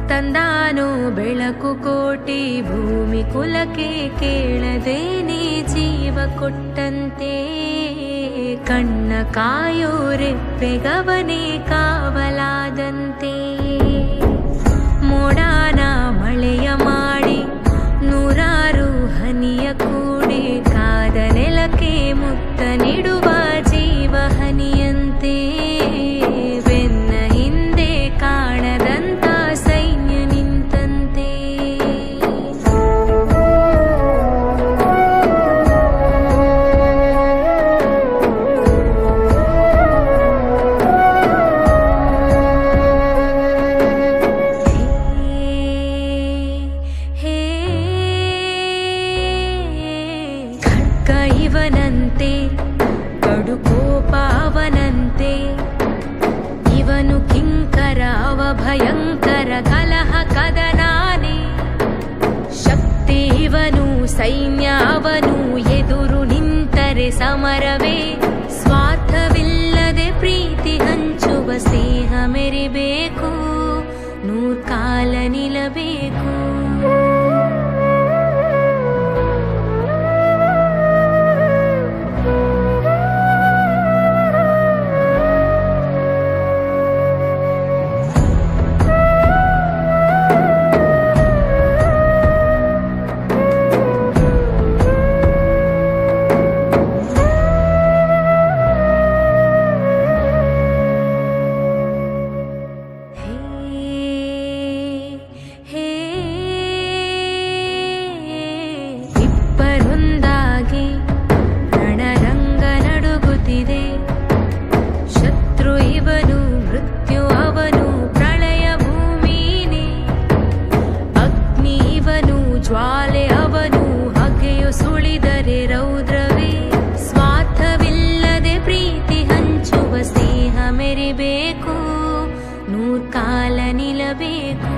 ತಂದಾನೋ ಬೆಳಕು ಕೋಟಿ ಭೂಮಿ ಕುಲಕ್ಕೆ ಕೇಳದೇನೆ ಜೀವ ಕೊಟ್ಟಂತೆ ಕಣ್ಣ ಕಾಯೋ ರೆಪ್ಪೆಗವನೇ ಕಾವಲಾದಂತೆ ಮೋಡಾನ ಮಳೆಯ ಮಾಡಿ ನೂರಾರು ಹನಿಯ ಕೂಡಿ ಕಾದ ನೆಲಕ್ಕೆ ಮುತ್ತ ನೀಡುವ ಜೀವ ಹನಿಯಂತೆ ಬೆನ್ನ ಹಿಂದೆ ಕಾಣದಂತ ಸೈನ್ಯ ನಿಂತಂತೆ ಖಡ್ಗ ಇವನಂತೆ ಕಡು ಕೋಪ ಅವನಂತೆ ಇವನು ಕಿಂಕರ ಅವ ಭಯಂಕರ ಕಲಹ ಕದನಾನೆ ಶಕ್ತಿ ಇವನು ಸೈನ್ಯ ಅವನು ಎದುರು ನಿಂತರೆ ಸಮರವೇ ಸ್ವಾರ್ಥವಿಲ್ಲದೆ ಪ್ರೀತಿ ಹಂಚುವ ಸ್ನೇಹ ಮೆರಿಬೇಕು ನೂರ್ಕಾಲ ನಿಲ್ಲಬೇಕು ಇಬ್ಬರೊಂದಾಗಿ ರಣರಂಗ ನಡುಗುತ್ತಿದೆ ಶತ್ರು ಇವನು ಮೃತ್ಯು ಅವನು ಪ್ರಳಯ ಭೂಮಿನೇ ಅಗ್ನಿ ಇವನು ಜ್ವಾಲೆ ಅವನು ಹಗೆಯು ಸುಳಿದರೆ ರೌದ್ರವೇ ಸ್ವಾರ್ಥವಿಲ್ಲದೆ ಪ್ರೀತಿ ಹಂಚುವ ಸ್ನೇಹ ಮೆರಿಬೇಕು ನೂರ್ಕಾಲ ನಿಲ್ಲಬೇಕು